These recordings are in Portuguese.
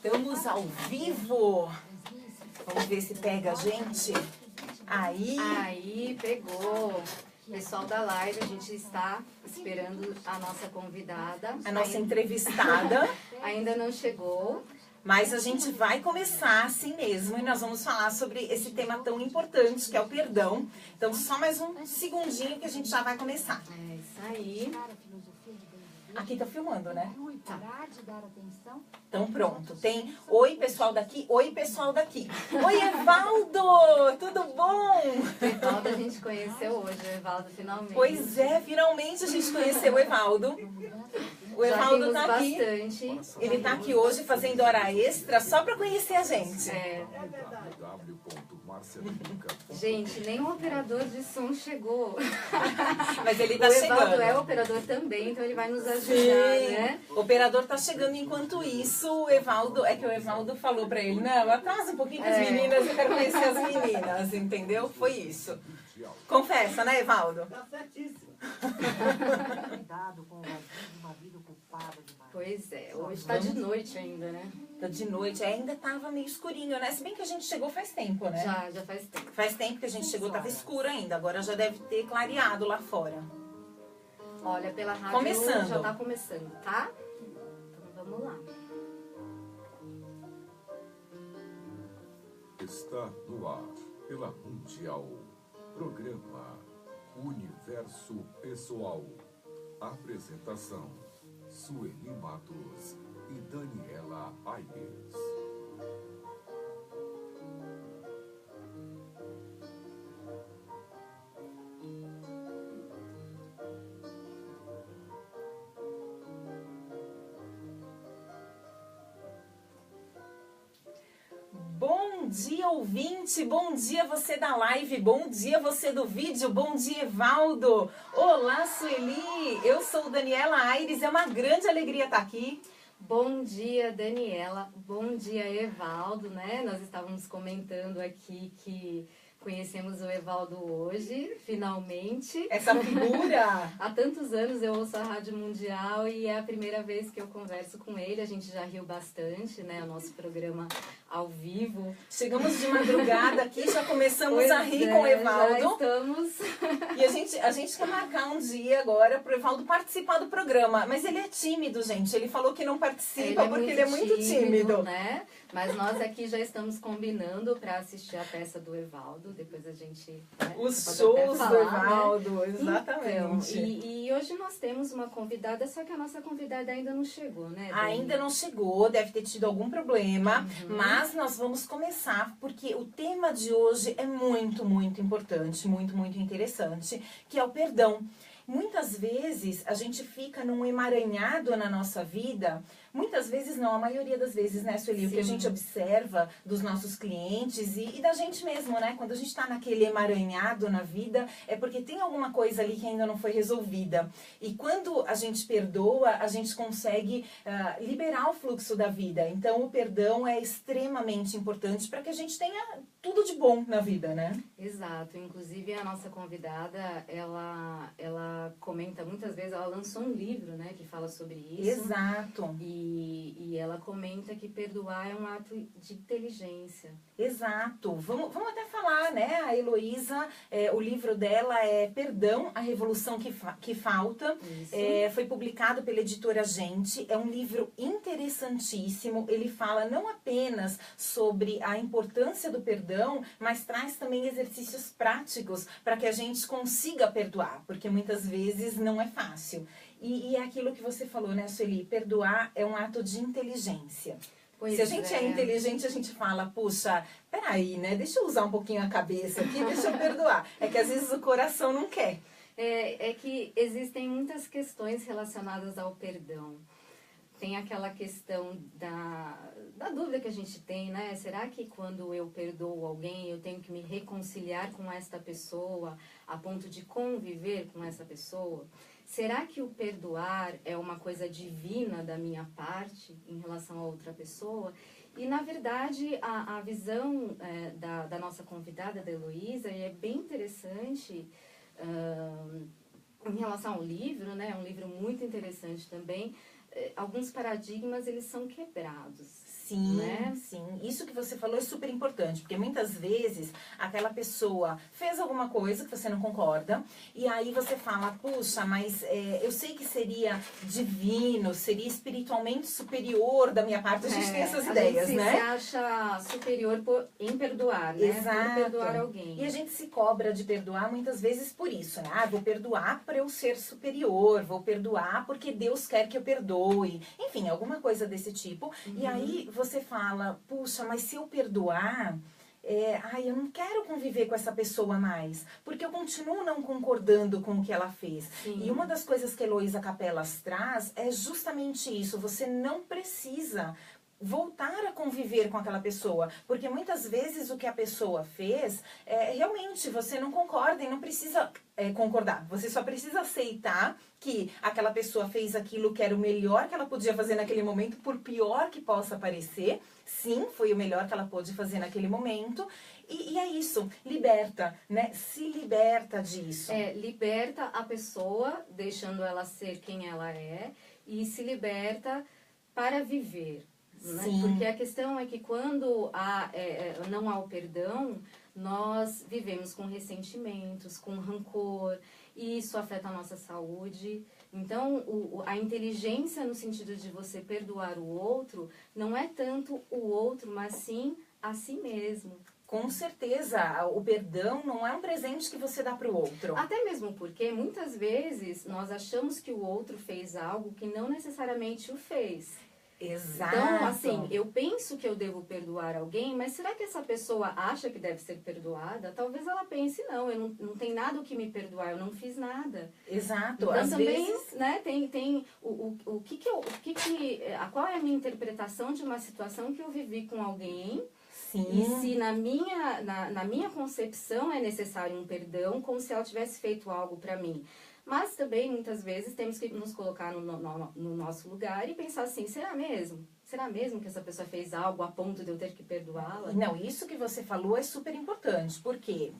Estamos ao vivo. Vamos ver se pega a gente. Aí, pegou. Pessoal da live, a gente está esperando a nossa convidada. A nossa entrevistada. Ainda não chegou. Mas a gente vai começar assim mesmo e nós vamos falar sobre esse tema tão importante que é o perdão. Então, só mais um segundinho que a gente já vai começar. É isso aí. Aqui tá filmando, né? Tá. Então pronto, tem oi pessoal daqui, oi pessoal daqui. Oi Evaldo, tudo bom? O Evaldo a gente conheceu hoje, o Evaldo finalmente. Pois é, finalmente a gente conheceu o Evaldo. O Evaldo tá aqui, bastante. ele tá aqui hoje fazendo hora extra só pra conhecer a gente. É. Gente, nem o operador de som chegou. Mas ele tá o chegando. O Evaldo é operador também, então ele vai nos ajudar, Sim. né? O operador tá chegando enquanto isso, o Evaldo, é que o Evaldo falou pra ele, não, atrasa um pouquinho com as meninas, eu quero conhecer as meninas, entendeu? Foi isso. Confessa, né, Evaldo? Tá certíssimo. Cuidado com uma vida ocupada demais. Pois é, hoje tá de noite ainda, né? Tá de noite, ainda tava meio escurinho, né? Se bem que a gente chegou faz tempo, né? Já faz tempo. Faz tempo que a gente chegou, tava escuro ainda, agora já deve ter clareado lá fora. Olha, pela rádio Começando. já tá começando, tá? Então vamos lá. Está no ar, pela Mundial, programa Universo Pessoal. Apresentação, Sueli Matos e Daniela Aires. Bom dia, ouvinte, bom dia você da live, bom dia você do vídeo, bom dia, Evaldo. Olá, Sueli, eu sou Daniela Aires, é uma grande alegria estar aqui. Bom dia, Daniela. Bom dia, Evaldo, né? Nós estávamos comentando aqui que conhecemos o Evaldo hoje, finalmente. Essa figura. Há tantos anos eu ouço a Rádio Mundial e é a primeira vez que eu converso com ele. A gente já riu bastante, né? O nosso programa ao vivo. Chegamos de madrugada aqui, já começamos Pois a rir é, com o Evaldo. Já estamos... E a gente quer marcar um dia agora pro Evaldo participar do programa. Mas ele é tímido, gente. Ele falou que não participa porque ele é muito tímido. Né? Mas nós aqui já estamos combinando para assistir a peça do Evaldo. Depois a gente... Né, Os pode até shows falar, do Evaldo, né? exatamente. Então, e hoje nós temos uma convidada, só que a nossa convidada ainda não chegou, né, Dani? Ainda não chegou, deve ter tido algum problema, mas nós vamos começar porque o tema de hoje é muito, muito importante, muito, muito interessante, que é o perdão. Muitas vezes a gente fica num emaranhado na nossa vida, muitas vezes não, a maioria das vezes, né, Sueli? O que a gente observa dos nossos clientes e da gente mesmo, né? Quando a gente tá naquele emaranhado na vida, é porque tem alguma coisa ali que ainda não foi resolvida. E quando a gente perdoa, a gente consegue liberar o fluxo da vida. Então, o perdão é extremamente importante para que a gente tenha tudo de bom na vida, né? Exato. Inclusive, a nossa convidada, ela comenta muitas vezes, ela lançou um livro, né, que fala sobre isso. Exato. E ela comenta que perdoar é um ato de inteligência. Exato. Vamos até falar, né? A Heloísa, o livro dela é Perdão, a Revolução que Falta. Foi publicado pela editora Gente. É um livro interessantíssimo. Ele fala não apenas sobre a importância do perdão, mas traz também exercícios práticos para que a gente consiga perdoar, porque muitas vezes não é fácil. E é aquilo que você falou, né, Sueli? Perdoar é um ato de inteligência. Pois Se a gente é inteligente, a gente fala, puxa, peraí, né? Deixa eu usar um pouquinho a cabeça aqui, deixa eu perdoar. É que às vezes o coração não quer. É que existem muitas questões relacionadas ao perdão. Tem aquela questão da dúvida que a gente tem, né? Será que quando eu perdoo alguém, eu tenho que me reconciliar com esta pessoa a ponto de conviver com essa pessoa? Será que o perdoar é uma coisa divina da minha parte em relação a outra pessoa? E, na verdade, a visão da nossa convidada, da Heloísa, é bem interessante em relação ao livro, né? É um livro muito interessante também. alguns paradigmas, eles são quebrados. Sim, né? sim. Isso que você falou é super importante, porque muitas vezes aquela pessoa fez alguma coisa que você não concorda, e aí você fala, puxa, mas eu sei que seria divino, seria espiritualmente superior da minha parte. A gente tem essas ideias, gente né? se acha superior em perdoar, né? Exato. Por perdoar alguém. E a gente se cobra de perdoar muitas vezes por isso, né? Ah, vou perdoar para eu ser superior, vou perdoar porque Deus quer que eu perdoe. Enfim, alguma coisa desse tipo. E aí você fala, puxa, mas se eu perdoar, eu não quero conviver com essa pessoa mais, porque eu continuo não concordando com o que ela fez. Sim. E uma das coisas que Heloísa Capelas traz é justamente isso, você não precisa voltar a conviver com aquela pessoa, porque muitas vezes o que a pessoa fez, realmente você não concorda e não precisa concordar, você só precisa aceitar que aquela pessoa fez aquilo que era o melhor que ela podia fazer naquele momento, por pior que possa parecer, sim, foi o melhor que ela pôde fazer naquele momento, e é isso, liberta, né? Se liberta disso. Liberta a pessoa, deixando ela ser quem ela é, e se liberta para viver. Né? Porque a questão é que quando não há o perdão, nós vivemos com ressentimentos, com rancor, e isso afeta a nossa saúde. Então, a inteligência no sentido de você perdoar o outro, não é tanto o outro, mas sim a si mesmo. Com certeza, o perdão não é um presente que você dá para o outro. Até mesmo porque, muitas vezes, nós achamos que o outro fez algo que não necessariamente o fez. Exato. Então, assim, eu penso que eu devo perdoar alguém, mas será que essa pessoa acha que deve ser perdoada? Talvez ela pense, eu não tem nada o que me perdoar, eu não fiz nada. Exato. Então, às também, vezes, né, tem qual é a minha interpretação de uma situação que eu vivi com alguém. sim. E se na minha concepção é necessário um perdão, como se ela tivesse feito algo para mim. Mas também, muitas vezes, temos que nos colocar no nosso lugar e pensar assim, será mesmo? Será mesmo que essa pessoa fez algo a ponto de eu ter que perdoá-la? Não, isso que você falou é super importante, porque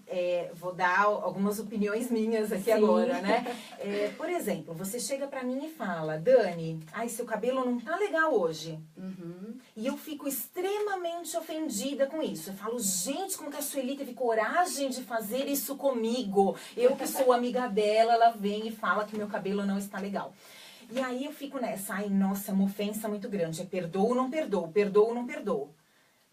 vou dar algumas opiniões minhas aqui agora, né? Por exemplo, você chega pra mim e fala, Dani, seu cabelo não tá legal hoje. E eu fico extremamente ofendida com isso. Eu falo, gente, como que a Sueli teve coragem de fazer isso comigo? Eu que sou amiga dela, ela vem e fala que meu cabelo não está legal. E aí eu fico nessa, nossa, uma ofensa muito grande. Perdoo ou não perdoo, perdoo ou não perdoo.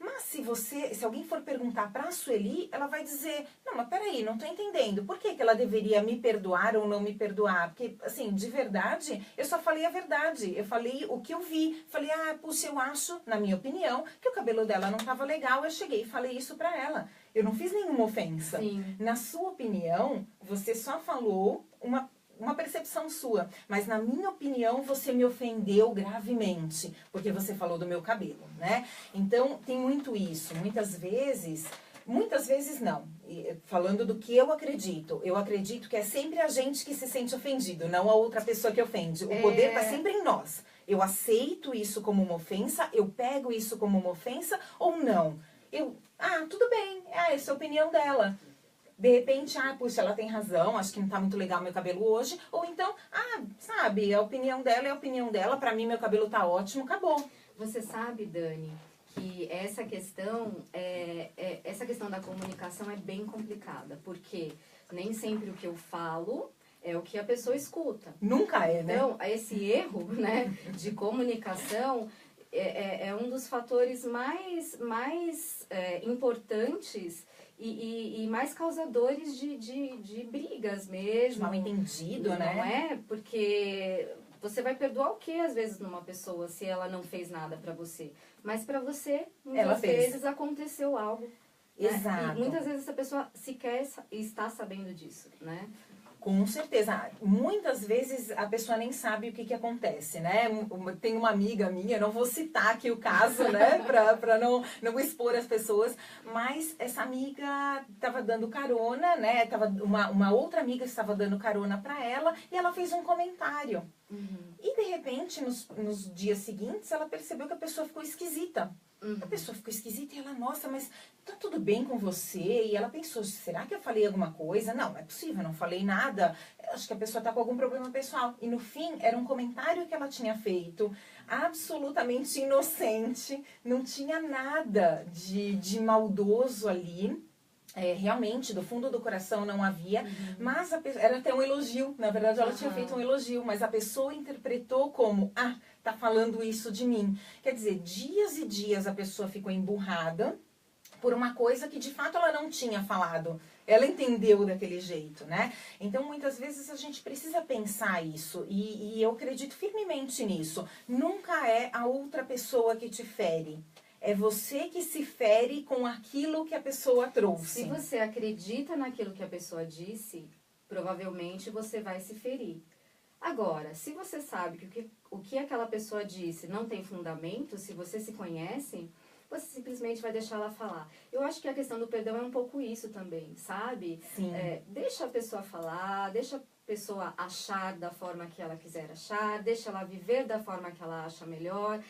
Mas se alguém for perguntar pra Sueli, ela vai dizer, não, mas peraí, não tô entendendo. Por que ela deveria me perdoar ou não me perdoar? Porque, assim, de verdade, eu só falei a verdade. Eu falei o que eu vi. Falei, puxa, eu acho, na minha opinião, que o cabelo dela não tava legal. Eu cheguei e falei isso pra ela. Eu não fiz nenhuma ofensa. Sim. Na sua opinião, você só falou uma percepção sua, mas na minha opinião você me ofendeu gravemente, porque você falou do meu cabelo, né? Então tem muito isso, muitas vezes não, falando do que eu acredito que é sempre a gente que se sente ofendido, não a outra pessoa que ofende, o poder está sempre em nós, eu aceito isso como uma ofensa, eu pego isso como uma ofensa ou não, tudo bem, essa é a opinião dela. De repente, puxa, ela tem razão, acho que não tá muito legal meu cabelo hoje. Ou então, sabe, a opinião dela é a opinião dela, pra mim meu cabelo tá ótimo, acabou. Você sabe, Dani, que essa questão da comunicação é bem complicada, porque nem sempre o que eu falo é o que a pessoa escuta. Nunca é, né? Então, esse erro, né, de comunicação é um dos fatores mais importantes e mais causadores de brigas mesmo. Mal entendido, né? Não é? Porque você vai perdoar o que às vezes numa pessoa se ela não fez nada pra você? Mas pra você, muitas vezes aconteceu algo. Né? Exato. E muitas vezes essa pessoa sequer está sabendo disso, né? Com certeza. Muitas vezes a pessoa nem sabe o que acontece, né? Tem uma amiga minha, não vou citar aqui o caso, né? Pra não expor as pessoas. Mas essa amiga estava dando carona, né? Uma outra amiga estava dando carona pra ela e ela fez um comentário. E, de repente, nos dias seguintes, ela percebeu que a pessoa ficou esquisita. A pessoa ficou esquisita e ela, nossa, mas tá tudo bem com você? E ela pensou, será que eu falei alguma coisa? Não é possível, não falei nada. Acho que a pessoa tá com algum problema pessoal. E no fim, era um comentário que ela tinha feito, absolutamente inocente, não tinha nada de maldoso ali. Realmente, do fundo do coração não havia, mas era até um elogio. Na verdade, ela tinha feito um elogio, mas a pessoa interpretou como, tá falando isso de mim. Quer dizer, dias e dias a pessoa ficou emburrada por uma coisa que de fato ela não tinha falado. Ela entendeu daquele jeito, né? Então, muitas vezes a gente precisa pensar isso. E eu acredito firmemente nisso. Nunca é a outra pessoa que te fere. É você que se fere com aquilo que a pessoa trouxe. Se você acredita naquilo que a pessoa disse, provavelmente você vai se ferir. Agora, se você sabe que o que aquela pessoa disse não tem fundamento, se você se conhece, você simplesmente vai deixar ela falar. Eu acho que a questão do perdão é um pouco isso também, sabe? Sim. Deixa a pessoa falar, deixa a pessoa achar da forma que ela quiser achar, deixa ela viver da forma que ela acha melhor.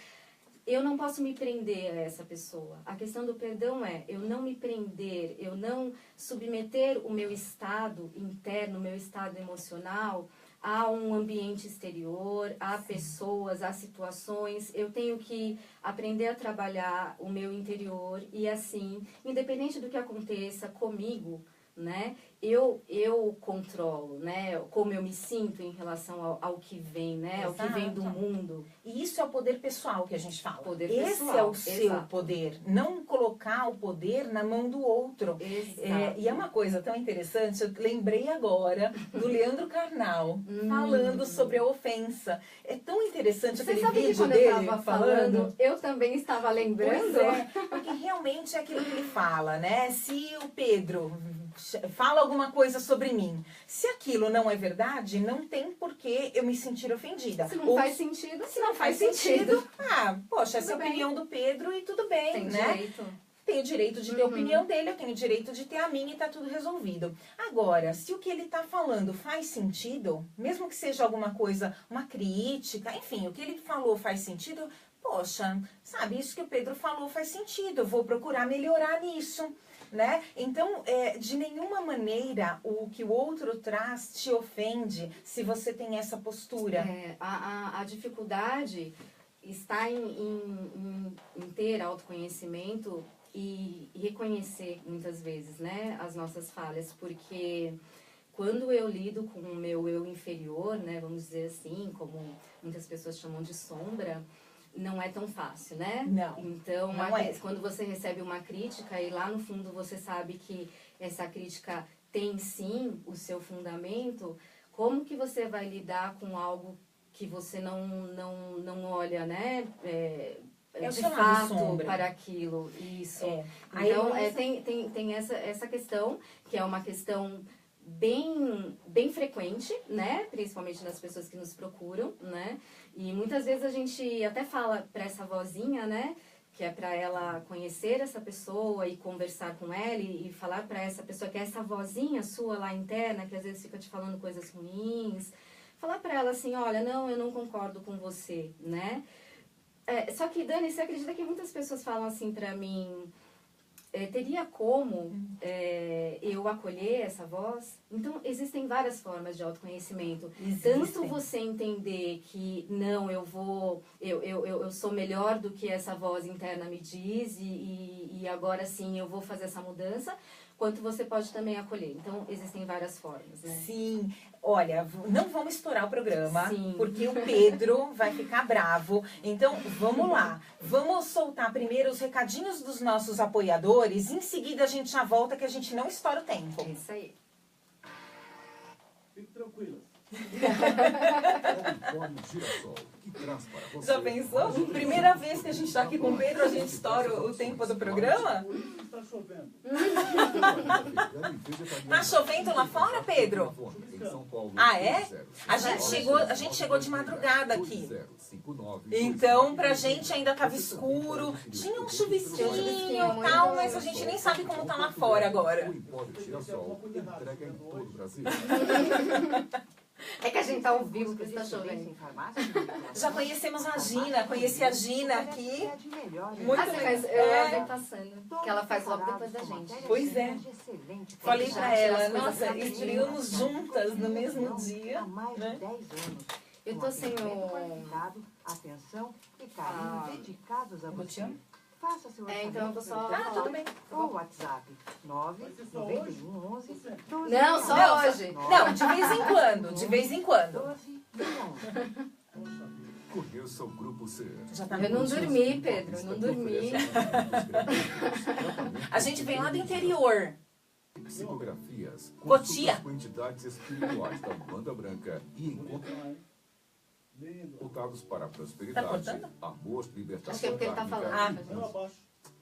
Eu não posso me prender a essa pessoa. A questão do perdão é eu não me prender, eu não submeter o meu estado interno, o meu estado emocional a um ambiente exterior, a pessoas, a situações. Eu tenho que aprender a trabalhar o meu interior e assim, independente do que aconteça comigo, né? Eu controlo, né? Como eu me sinto em relação ao que vem, né? Ao que vem do mundo. E isso é o poder pessoal que a gente fala. Poder Esse pessoal, é o seu exato. poder. Não colocar o poder na mão do outro. E é uma coisa tão interessante, eu lembrei agora do Leandro Carnal falando sobre a ofensa. É tão interessante aquele sabe vídeo que quando dele eu estava falando, eu também estava lembrando. Pois é, porque realmente é aquilo que ele fala, né? Se o Pedro fala alguma coisa sobre mim, se aquilo não é verdade, não tem por que eu me sentir ofendida. Se não faz sentido, se não faz sentido, poxa, essa é a Tudo bem. opinião do Pedro e tudo bem, Tem né? direito. Tem o direito de ter a opinião dele, eu tenho o direito de ter a minha e tá tudo resolvido. Agora, se o que ele tá falando faz sentido, mesmo que seja alguma coisa, uma crítica, enfim, o que ele falou faz sentido, poxa, sabe, isso que o Pedro falou faz sentido, eu vou procurar melhorar nisso. Né? Então, de nenhuma maneira o que o outro traz te ofende se você tem essa postura. A dificuldade está em ter autoconhecimento e reconhecer muitas vezes, né, as nossas falhas, porque quando eu lido com o meu eu inferior, né, vamos dizer assim, como muitas pessoas chamam de sombra, não é tão fácil, né? Não. Então, não é. quando você recebe uma crítica e lá no fundo você sabe que essa crítica tem sim o seu fundamento, como que você vai lidar com algo que você não olha, né? De fato para aquilo. Isso. Então, tem essa questão, que é uma questão bem frequente, né? Principalmente nas pessoas que nos procuram, né? E muitas vezes a gente até fala para essa vozinha, né? Que é para ela conhecer essa pessoa e conversar com ela e falar para essa pessoa que é essa vozinha sua lá interna, que às vezes fica te falando coisas ruins. Falar para ela assim, olha, não, eu não concordo com você, né? Só que, Dani, você acredita que muitas pessoas falam assim para mim... teria como eu acolher essa voz? Então, existem várias formas de autoconhecimento. Tanto você entender que, não, eu sou melhor do que essa voz interna me diz e agora sim eu vou fazer essa mudança, quanto você pode também acolher. Então, existem várias formas, né? Sim. Olha, não vamos estourar o programa, Sim. porque o Pedro vai ficar bravo. Então, vamos lá. Vamos soltar primeiro os recadinhos dos nossos apoiadores. Em seguida, a gente já volta, que a gente não estoura o tempo. É isso aí. Fique tranquila. Já pensou? Primeira vez que a gente está aqui com o Pedro, a gente estoura o tempo do programa? Está chovendo. Tá chovendo lá fora, Pedro? Ah, é? A gente chegou de madrugada aqui. Então, pra gente ainda tava escuro. Tinha um chuvisquinho e tal, mas a gente nem sabe como tá lá fora agora. É que a gente tá ao vivo, porque está Excelência chovendo. em farmácia de medicação. Já conhecemos a Gina, conheci a Gina aqui. É de melhor em Muito Ah, você legal. faz, eu vi passando, que ela faz logo depois da preparados com gente. Pois é. matérias-primas de excelente Falei Já pra tira ela, as coisas nossa, rapidinho. estreamos juntas no mesmo dia. Há mais né? de 10 anos. Eu Com tô sem atendimento o... qualificado, atenção e carinho Ah. dedicados a Eu te você. amo. Faça seu É, então eu vou só... Ah, tudo bem. Ou WhatsApp 991 11 12 Não, só Não, hoje. Não, de vez em quando, de vez em quando. 12 61. Conheça o Grupo C. Já tá Eu não muito. dormi, Pedro, eu não dormi. A gente vem lá do interior. Psicografias, Cotia. consultas com entidades espirituais da banda branca e encontros voltados para a prosperidade, Tá cortando? amor, libertação. Acho que é porque ele tá kármica, falando.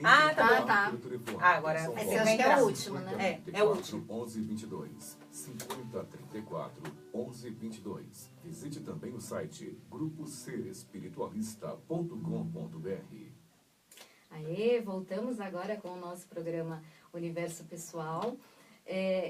Ah, tá bom. tá. Ah, agora São esse Paulo, acho que é o 50, último, né? É o último. 11 22 50 34 11 22. Visite também o site gruposerespiritualista.com.br. Aê, voltamos agora com o nosso programa Universo Pessoal.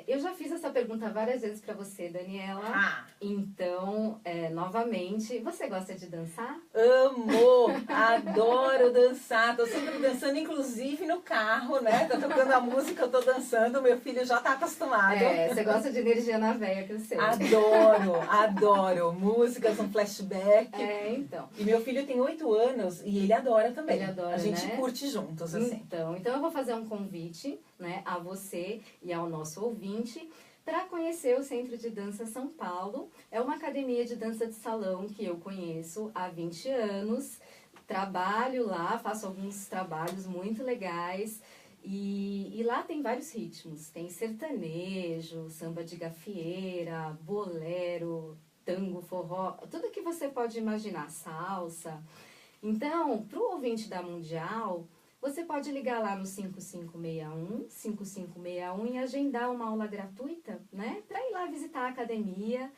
Eu já fiz essa pergunta várias vezes para você, Daniela. Ah, Então, novamente, você gosta de dançar? amo, adoro dançar. Tô sempre dançando, inclusive no carro, né? Tá tocando a música, eu tô dançando. Meu filho já tá acostumado. Você gosta de energia na veia, que eu sei. Adoro. Músicas, um flashback. Então. E meu filho tem 8 anos e ele adora também. Ele adora, a gente né? curte juntos, assim. Então eu vou fazer um convite, né, a você e ao nosso ouvinte para conhecer o Centro de Dança São Paulo. É uma academia de dança de salão que eu conheço há 20 anos. Trabalho lá, faço alguns trabalhos muito legais. E lá tem vários ritmos. Tem sertanejo, samba de gafieira, bolero, tango, forró, tudo que você pode imaginar, salsa. Então, para o ouvinte da Mundial, você pode ligar lá no 5561 e agendar uma aula gratuita, né? Para ir lá visitar a academia.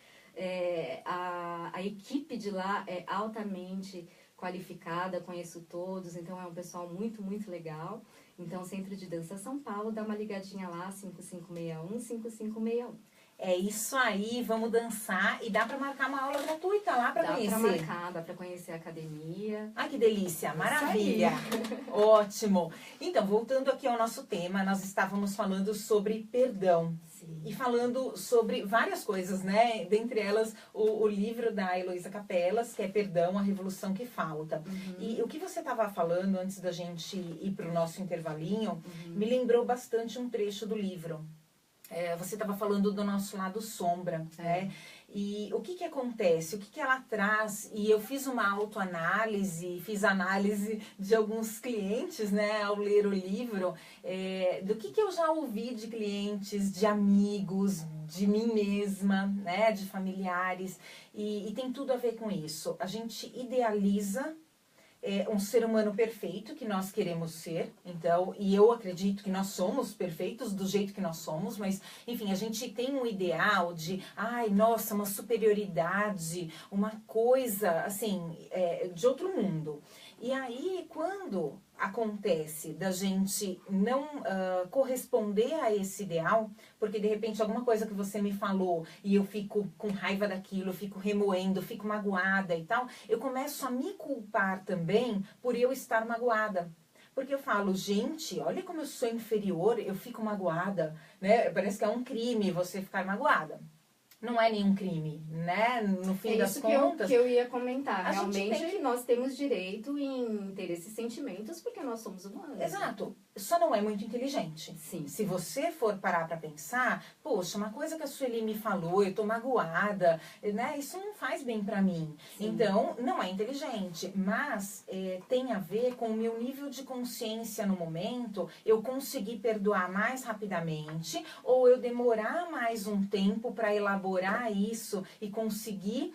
A equipe de lá é altamente qualificada, conheço todos, então é um pessoal muito, muito legal. Então, Centro de Dança São Paulo, dá uma ligadinha lá, 5561. É isso aí, vamos dançar e dá pra marcar uma aula gratuita lá pra conhecer. Dá pra conhecer a academia. Ah, que delícia, maravilha. Ótimo. Então, voltando aqui ao nosso tema, nós estávamos falando sobre perdão. Sim. E falando sobre várias coisas, né? Dentre elas, o livro da Heloísa Capelas, que é Perdão, a Revolução que Falta. E o que você estava falando antes da gente ir para o nosso intervalinho, me lembrou bastante um trecho do livro. Você estava falando do nosso lado sombra, né? E o que acontece? O que ela traz? E eu fiz uma autoanálise, fiz análise de alguns clientes, né, ao ler o livro, do que eu já ouvi de clientes, de amigos, de mim mesma, né, de familiares, e tem tudo a ver com isso. A gente idealiza um ser humano perfeito que nós queremos ser, então, e eu acredito que nós somos perfeitos do jeito que nós somos, mas, enfim, a gente tem um ideal de, ai, nossa, uma superioridade, uma coisa, assim, de outro mundo. E aí, quando acontece da gente não corresponder a esse ideal, porque de repente alguma coisa que você me falou e eu fico com raiva daquilo, eu fico remoendo, eu fico magoada e tal, eu começo a me culpar também por eu estar magoada. Porque eu falo, gente, olha como eu sou inferior, eu fico magoada, né? Parece que é um crime você ficar magoada. Não é nenhum crime, né? No fim das isso contas. que eu ia comentar. a gente Realmente, tem que- nós temos direito em ter esses sentimentos porque nós somos humanos. Exato. Só não é muito inteligente. Sim. Se você for parar pra pensar, poxa, uma coisa que a Sueli me falou, eu tô magoada, né? Isso não faz bem pra mim. Sim. Então, não é inteligente. Mas tem a ver com o meu nível de consciência no momento, eu conseguir perdoar mais rapidamente, ou eu demorar mais um tempo pra elaborar isso e conseguir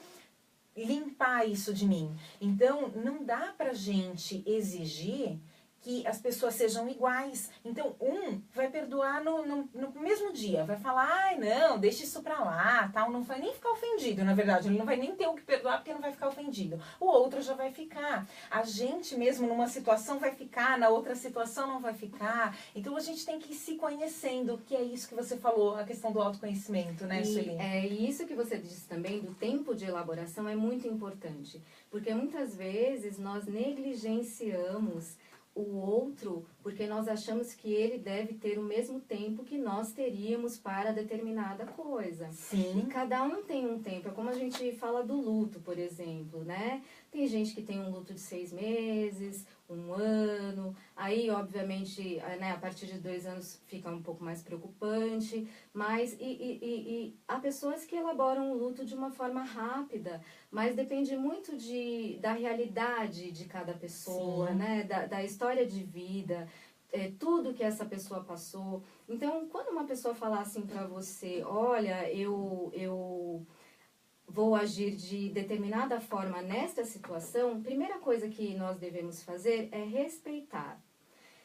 limpar isso de mim. Então, não dá pra gente exigir que as pessoas sejam iguais. Então, um vai perdoar no mesmo dia, vai falar, ai, não, deixa isso pra lá, tal, não vai nem ficar ofendido, na verdade, ele não vai nem ter o que perdoar porque não vai ficar ofendido. O outro já vai ficar. A gente mesmo numa situação vai ficar, na outra situação não vai ficar. Então, a gente tem que ir se conhecendo, que é isso que você falou, a questão do autoconhecimento, né, Sueli? E isso que você disse também, do tempo de elaboração, é muito importante. Porque muitas vezes nós negligenciamos o outro porque nós achamos que ele deve ter o mesmo tempo que nós teríamos para determinada coisa. Sim. E cada um tem um tempo. É como a gente fala do luto, por exemplo, né? Tem gente que tem um luto de 6 meses, 1 ano. Aí, obviamente, né, a partir de 2 anos fica um pouco mais preocupante. Mas há pessoas que elaboram o luto de uma forma rápida. Mas depende muito da realidade de cada pessoa, Sim. né? Da história de vida, tudo que essa pessoa passou. Então, quando uma pessoa falar assim pra você, olha, eu vou agir de determinada forma nesta situação, primeira coisa que nós devemos fazer é respeitar.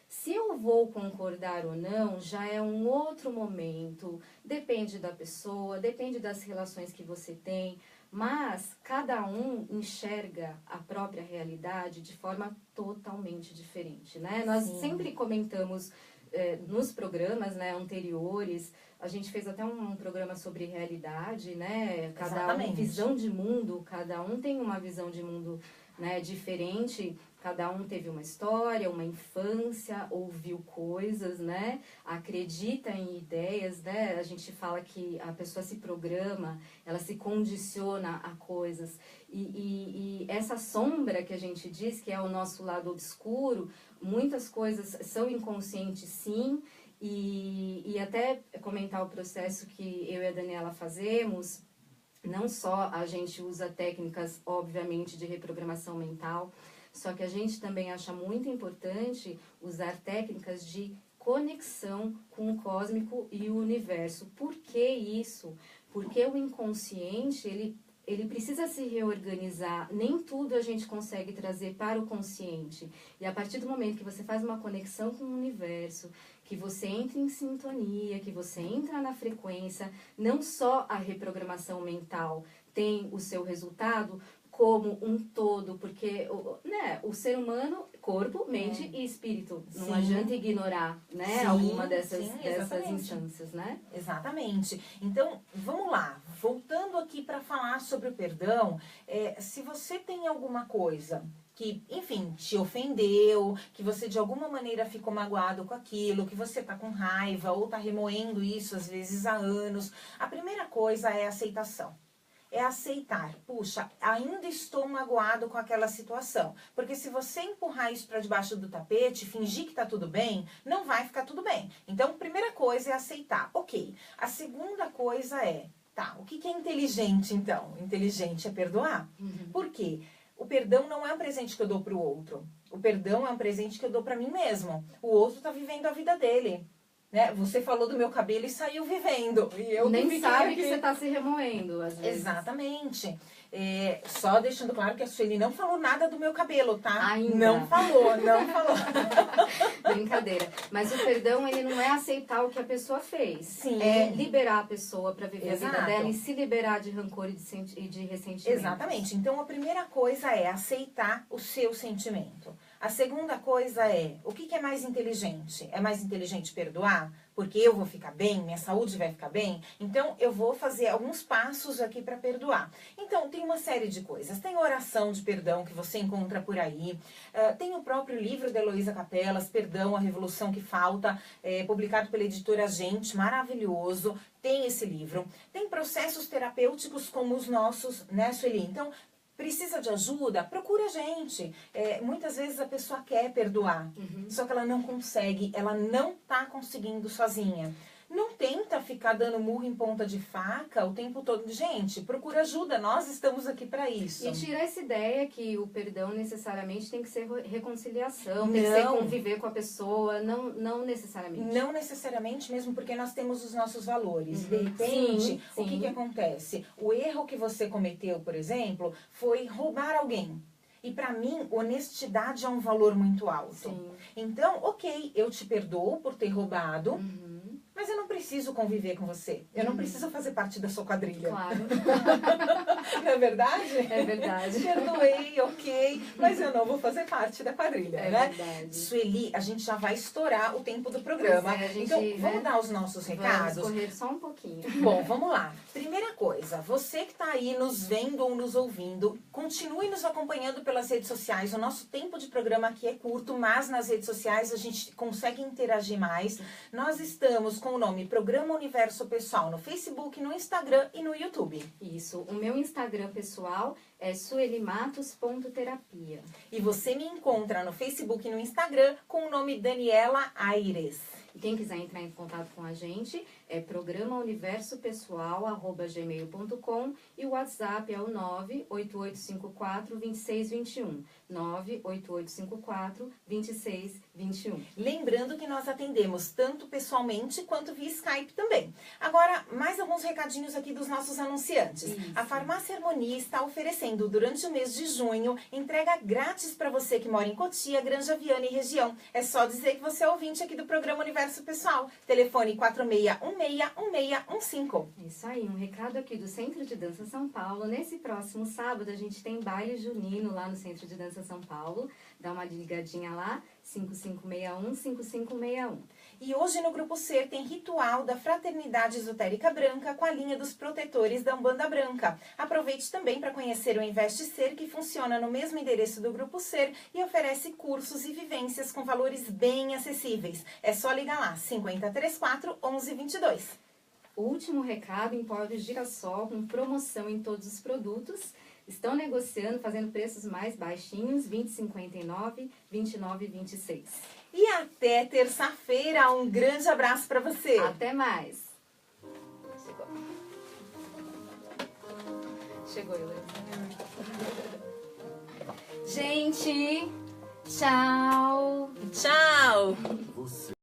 Se eu vou concordar ou não, já é um outro momento, depende da pessoa, depende das relações que você tem, mas cada um enxerga a própria realidade de forma totalmente diferente, né? Nós sempre comentamos nos programas, né, anteriores, a gente fez até um programa sobre realidade, né? Cada um, visão de mundo, cada um tem uma visão de mundo, né, diferente. Cada um teve uma história, uma infância, ouviu coisas, né? Acredita em ideias, né? A gente fala que a pessoa se programa, ela se condiciona a coisas. E essa sombra que a gente diz, que é o nosso lado obscuro, muitas coisas são inconscientes, sim. E até comentar o processo que eu e a Daniela fazemos, não só a gente usa técnicas, obviamente, de reprogramação mental, só que a gente também acha muito importante usar técnicas de conexão com o cósmico e o universo. Por que isso? Porque o inconsciente, ele precisa se reorganizar. Nem tudo a gente consegue trazer para o consciente. E a partir do momento que você faz uma conexão com o universo, que você entra em sintonia, que você entra na frequência, não só a reprogramação mental tem o seu resultado, como um todo, porque né, o ser humano, corpo, mente e espírito. Não adianta ignorar, né, alguma dessas instâncias, né? Exatamente. Então, vamos lá. Voltando aqui para falar sobre o perdão, se você tem alguma coisa que, enfim, te ofendeu, que você de alguma maneira ficou magoado com aquilo, que você tá com raiva ou tá remoendo isso às vezes há anos, a primeira coisa é a aceitação. É aceitar, puxa, ainda estou magoado com aquela situação. Porque se você empurrar isso para debaixo do tapete, fingir que tá tudo bem, não vai ficar tudo bem. Então, a primeira coisa é aceitar. Ok. A segunda coisa é, tá, o que é inteligente então? Inteligente é perdoar. Por quê? O perdão não é um presente que eu dou pro outro. O perdão é um presente que eu dou para mim mesmo. O outro tá vivendo a vida dele. Né? Você falou do meu cabelo e saiu vivendo. E eu nem sabe que você está se remoendo, às vezes. Exatamente. Só deixando claro que a Sueli não falou nada do meu cabelo, tá? Ainda. Não falou. Brincadeira. Mas o perdão, ele não é aceitar o que a pessoa fez. Sim. É liberar a pessoa para viver Exato. a vida dela e se liberar de rancor e de ressentimento. Exatamente. Então, a primeira coisa é aceitar o seu sentimento. A segunda coisa é, o que é mais inteligente? É mais inteligente perdoar? Porque eu vou ficar bem, minha saúde vai ficar bem? Então, eu vou fazer alguns passos aqui para perdoar. Então, tem uma série de coisas. Tem oração de perdão que você encontra por aí. Tem o próprio livro da Heloísa Capelas, Perdão, a Revolução que Falta, publicado pela editora Gente, maravilhoso. Tem esse livro. Tem processos terapêuticos como os nossos, né, Sueli? Então, precisa de ajuda? Procura a gente. Muitas vezes a pessoa quer perdoar, só que ela não consegue, ela não tá conseguindo sozinha. Não tenta ficar dando murro em ponta de faca o tempo todo. Gente, procura ajuda, nós estamos aqui para isso. E tirar essa ideia que o perdão necessariamente tem que ser reconciliação, tem que ser conviver com a pessoa, não necessariamente. Não necessariamente, mesmo porque nós temos os nossos valores. De repente, sim. o que acontece? O erro que você cometeu, por exemplo, foi roubar alguém. E pra mim, honestidade é um valor muito alto. Sim. Então, ok, eu te perdoo por ter roubado, Uhum. mas eu não preciso conviver com você. Eu não preciso fazer parte da sua quadrilha. Claro. Não é verdade? É verdade. Perdoei, ok, mas eu não vou fazer parte da quadrilha, É né? verdade. Sueli, a gente já vai estourar o tempo do programa. Pois é, a gente, então, né, vamos dar os nossos recados? Vamos correr só um pouquinho. Bom, vamos lá. Primeira coisa, você que está aí nos vendo ou nos ouvindo, continue nos acompanhando pelas redes sociais. O nosso tempo de programa aqui é curto, mas nas redes sociais a gente consegue interagir mais. Nós estamos com o nome Programa Universo Pessoal no Facebook, no Instagram e no YouTube. Isso. O meu Instagram pessoal é suelimatos.terapia. E você me encontra no Facebook e no Instagram com o nome Daniela Aires. E quem quiser entrar em contato com a gente é programauniversopessoal@gmail.com e o WhatsApp é o 98854-2621. 98854-2621. Lembrando que nós atendemos tanto pessoalmente quanto via Skype também. Agora, mais alguns recadinhos aqui dos nossos anunciantes. Isso. A Farmácia Harmonia está oferecendo durante o mês de junho entrega grátis para você que mora em Cotia, Granja Viana e região. É só dizer que você é ouvinte aqui do programa Universo Pessoal. Telefone 4616-1615. É isso aí, um recado aqui do Centro de Dança São Paulo. Nesse próximo sábado a gente tem baile junino lá no Centro de Dança São Paulo. Dá uma ligadinha lá, 5561-5561. E hoje no Grupo Ser tem ritual da Fraternidade Esotérica Branca com a linha dos protetores da Umbanda Branca. Aproveite também para conhecer o Investe Ser, que funciona no mesmo endereço do Grupo Ser e oferece cursos e vivências com valores bem acessíveis. É só ligar lá, 5034-1122. O último recado, Empório Girassol, com promoção em todos os produtos. Estão negociando, fazendo preços mais baixinhos, R$ 20,59, R$ 29,26. E até terça-feira, um grande abraço para você. Até mais. Chegou, Helena. Gente, tchau. Tchau. Você